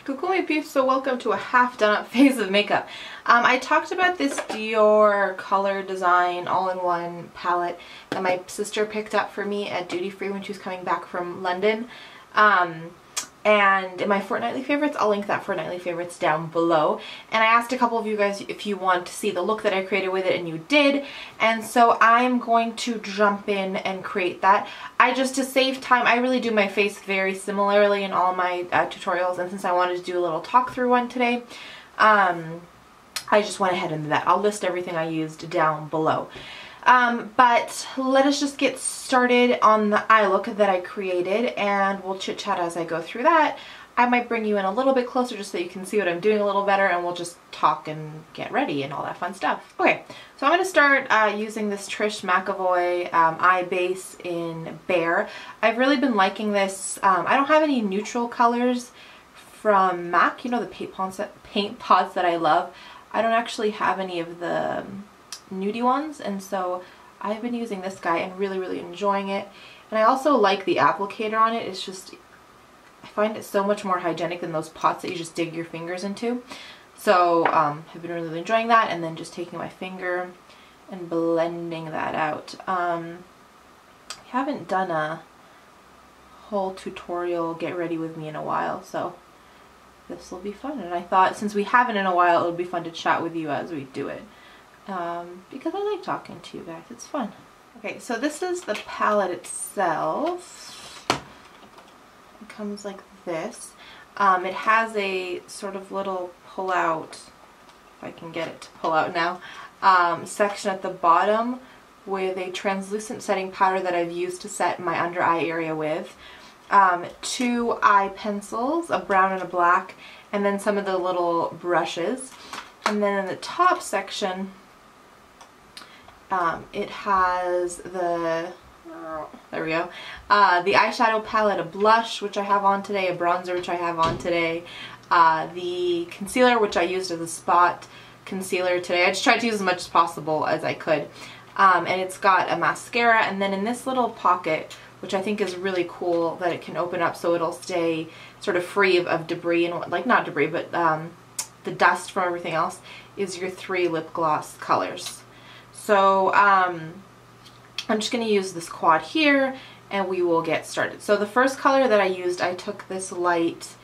Cuckoo my peeps, so welcome to a half done up phase of makeup. I talked about this Dior color design all-in-one palette that my sister picked up for me at duty free when she was coming back from London. And in my fortnightly favorites, I'll link that fortnightly favorites down below. And I asked a couple of you guys if you want to see the look that I created with it, and you did. And so I'm going to jump in and create that. To save time, I really do my face very similarly in all my tutorials, and since I wanted to do a little talk through one today, I just went ahead and did that. I'll list everything I used down below. But let us just get started on the eye look that I created, and we'll chit chat as I go through that. I might bring you in a little bit closer just so you can see what I'm doing a little better, and we'll just talk and get ready and all that fun stuff. Okay, so I'm going to start using this Trish McEvoy eye base in Bare. I've really been liking this. I don't have any neutral colors from MAC, you know, the paint pots that I love. I don't actually have any of the nudie ones, and so I've been using this guy and really enjoying it. And I also like the applicator on it. It's just, I find it so much more hygienic than those pots that you just dig your fingers into. So I've been really enjoying that, and then just taking my finger and blending that out. I haven't done a whole tutorial get ready with me in a while, so this will be fun. And I thought since we haven't in a while, it would be fun to chat with you as we do it. Because I like talking to you guys. It's fun. Okay, so this is the palette itself. It comes like this. It has a sort of little pull out, if I can get it to pull out now, section at the bottom with a translucent setting powder that I've used to set my under eye area with. 2 eye pencils, a brown and a black, and then some of the little brushes. And then in the top section, it has the, there we go, the eyeshadow palette, a blush, which I have on today, a bronzer, which I have on today, the concealer, which I used as a spot concealer today. I just tried to use as much as possible as I could. And it's got a mascara, and then in this little pocket, which I think is really cool that it can open up so it'll stay sort of free of debris, and like, not debris, but the dust from everything else, is your 3 lip gloss colors. So I'm just going to use this quad here, and we will get started. So the first color that I used, I took this light,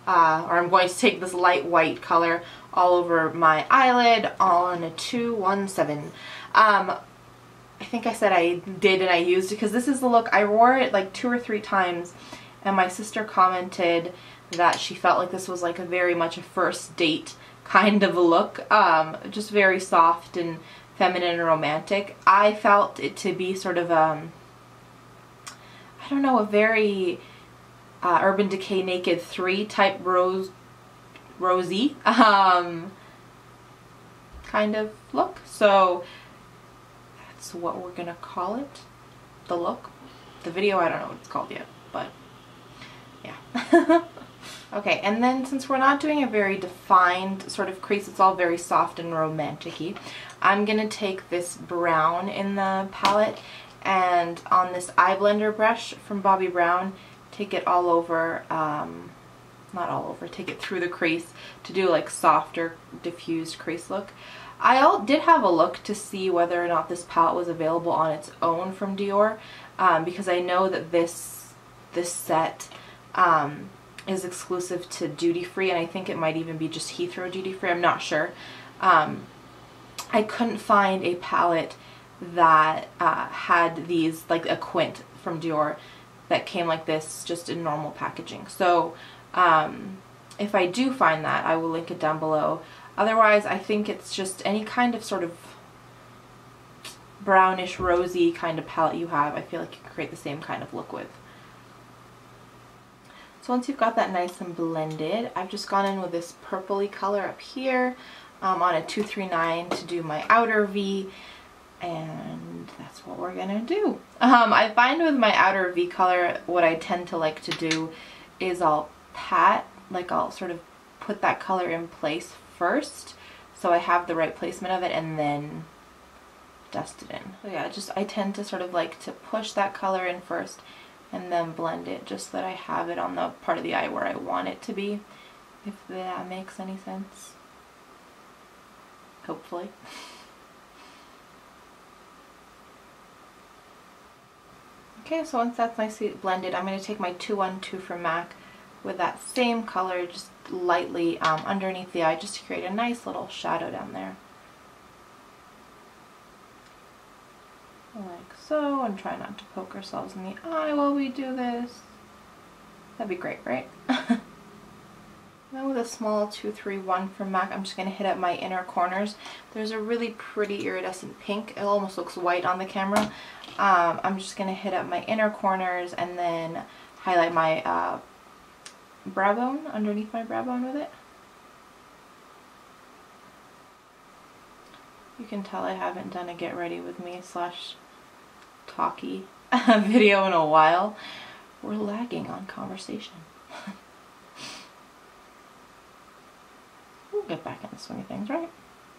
or I'm going to take this light white color all over my eyelid on a 217. I think I said I did and I used it because this is the look. I wore it like 2 or 3 times, and my sister commented that she felt like this was like very much a first date kind of a look. Just very soft and feminine and romantic. I felt it to be sort of I don't know, a very Urban Decay Naked 3 type rosy kind of look. So that's what we're gonna call it, the look. The video, I don't know what it's called yet, but yeah. Okay, and then since we're not doing a very defined sort of crease, it's all very soft and romantic-y, I'm going to take this brown in the palette, and on this eye blender brush from Bobbi Brown, take it all over, not all over, take it through the crease to do like softer diffused crease look. I did have a look to see whether or not this palette was available on its own from Dior, because I know that this set is exclusive to duty free, and I think it might even be just Heathrow duty free. I'm not sure. I couldn't find a palette that had these, like a quint from Dior that came like this just in normal packaging. So if I do find that, I will link it down below. Otherwise, I think it's just any kind of sort of brownish rosy kind of palette you have, I feel like you can create the same kind of look with. So once you've got that nice and blended, I've just gone in with this purpley color up here on a 239 to do my outer V, and that's what we're gonna do. I find with my outer V color, what I tend to like to do is I'll pat, like I'll sort of put that color in place first so I have the right placement of it, and then dust it in. So yeah, I tend to sort of like to push that color in first and then blend it just so that I have it on the part of the eye where I want it to be. if that makes any sense. Hopefully. Okay, so once that's nicely blended, I'm going to take my 212 from MAC with that same color, just lightly underneath the eye, just to create a nice little shadow down there. Like so, and try not to poke ourselves in the eye while we do this. That'd be great, right? Now with a small 231 from MAC, I'm just going to hit up my inner corners. There's a really pretty iridescent pink. It almost looks white on the camera. I'm just going to hit up my inner corners and then highlight my brow bone, underneath my brow bone with it. You can tell I haven't done a get ready with me / talky video in a while. We're lagging on conversation. We'll get back in the swing of things, right?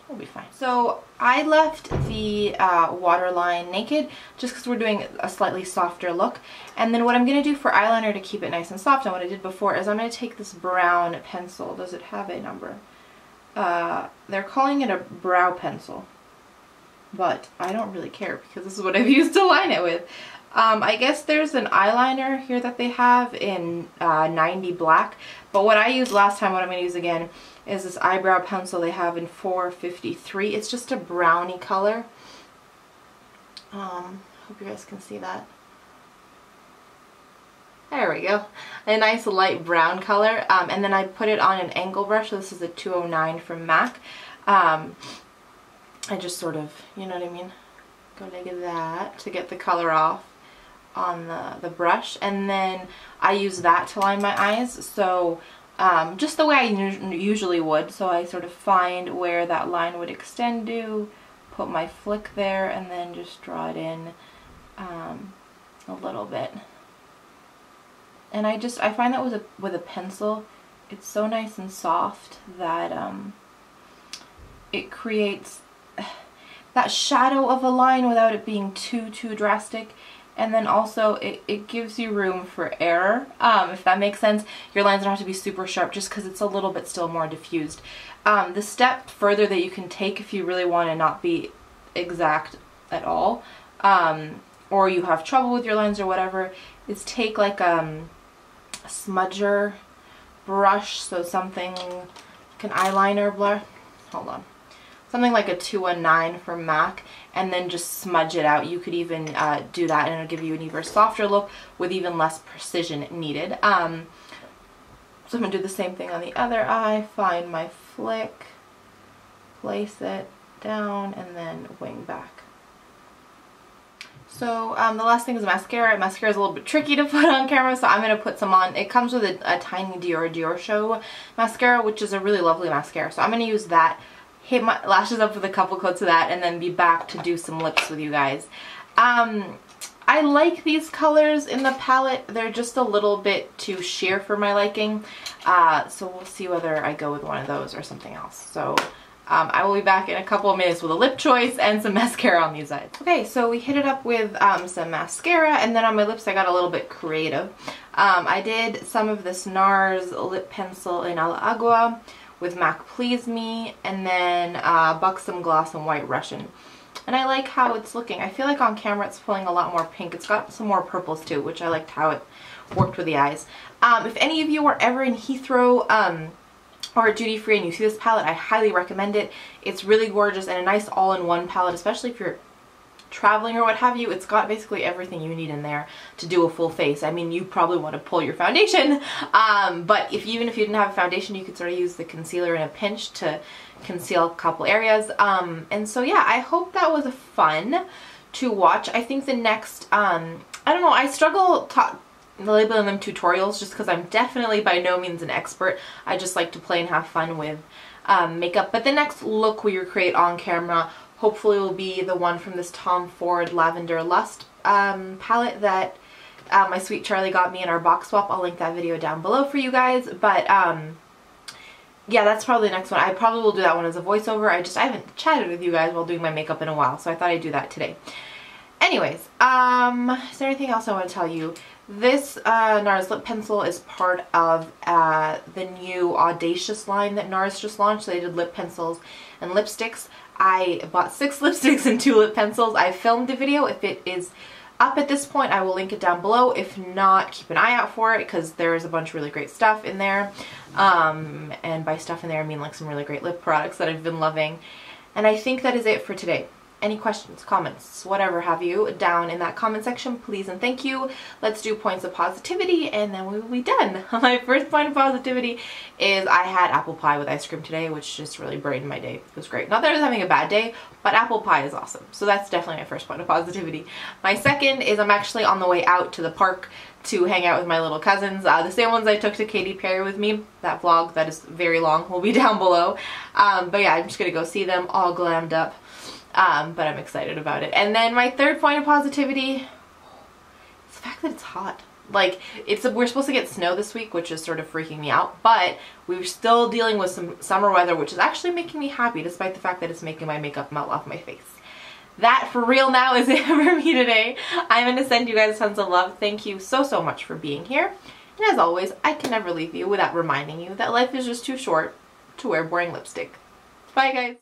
We'll be fine. So I left the waterline naked just because we're doing a slightly softer look. And then what I'm going to do for eyeliner to keep it nice and soft, and what I did before, is I'm going to take this brown pencil. Does it have a number? They're calling it a brow pencil, but I don't really care because this is what I've used to line it with. I guess there's an eyeliner here that they have in 90 black, but what I used last time, what I'm going to use again, is this eyebrow pencil they have in 453. It's just a brownie color. Hope you guys can see that. There we go. A nice light brown color. And then I put it on an angle brush. So this is a 209 from MAC. I just sort of, you know what I mean? Go like that to get the color off on the brush. And then I use that to line my eyes. So just the way I usually would. So I sort of find where that line would extend to, put my flick there, and then just draw it in a little bit. And I find that with a pencil, it's so nice and soft that it creates that shadow of a line without it being too drastic. And then also it gives you room for error, if that makes sense. Your lines don't have to be super sharp just because it's a little bit still more diffused. The step further that you can take if you really want to not be exact at all, or you have trouble with your lines or whatever, is take like a smudger brush, so something like an eyeliner brush, hold on, something like a 219 from MAC, and then just smudge it out. You could even do that and it'll give you an even softer look with even less precision needed. So I'm going to do the same thing on the other eye, find my flick, place it down, and then wing back. So the last thing is mascara. Mascara is a little bit tricky to put on camera, so I'm going to put some on. It comes with a tiny Dior Show mascara, which is a really lovely mascara. So I'm going to use that, hit my lashes up with a couple coats of that, and then be back to do some lips with you guys. I like these colors in the palette. They're just a little bit too sheer for my liking. So we'll see whether I go with one of those or something else. So I will be back in a couple of minutes with a lip choice and some mascara on these sides. Okay, so we hit it up with some mascara, and then on my lips I got a little bit creative. I did some of this NARS lip pencil in Agua with MAC Please Me, and then Buxom gloss in White Russian. And I like how it's looking. I feel like on camera it's pulling a lot more pink. It's got some more purples too, which I liked how it worked with the eyes. If any of you are ever in Heathrow or duty free and you see this palette, I highly recommend it. It's really gorgeous and a nice all-in-one palette, especially if you're traveling or what have you. It's got basically everything you need in there to do a full face. I mean, you probably want to pull your foundation, but even if you didn't have a foundation, you could sort of use the concealer in a pinch to conceal a couple areas. And so yeah, I hope that was fun to watch. I think the next, I don't know, I struggle labeling them tutorials just because I'm definitely by no means an expert. I just like to play and have fun with makeup. But the next look we recreate on camera hopefully will be the one from this Tom Ford Lavender Lust palette that my sweet Charlie got me in our box swap. I'll link that video down below for you guys. But yeah, that's probably the next one. I probably will do that one as a voiceover. I haven't chatted with you guys while doing my makeup in a while, so I thought I'd do that today. Anyways, is there anything else I want to tell you? This NARS lip pencil is part of the new Audacious line that NARS just launched. So they did lip pencils and lipsticks. I bought 6 lipsticks and 2 lip pencils. I filmed the video. If it is up at this point, I will link it down below. If not, keep an eye out for it because there's a bunch of really great stuff in there. And by stuff in there, I mean like some really great lip products that I've been loving. And I think that is it for today. Any questions, comments, whatever have you, down in that comment section, please and thank you. Let's do points of positivity and then we will be done. My first point of positivity is I had apple pie with ice cream today, which just really brightened my day. It was great. Not that I was having a bad day, but apple pie is awesome. So that's definitely my first point of positivity. My second is I'm actually on the way out to the park to hang out with my little cousins. The same ones I took to Katy Perry with me. That vlog that is very long will be down below. But yeah, I'm just gonna go see them all glammed up. But I'm excited about it. And then my third point of positivity is the fact that it's hot. Like, we're supposed to get snow this week, which is sort of freaking me out, but we're still dealing with some summer weather, which is actually making me happy, despite the fact that it's making my makeup melt off my face. That, for real now, is it for me today. I'm going to send you guys tons of love. Thank you so, so much for being here. And as always, I can never leave you without reminding you that life is just too short to wear boring lipstick. Bye, guys.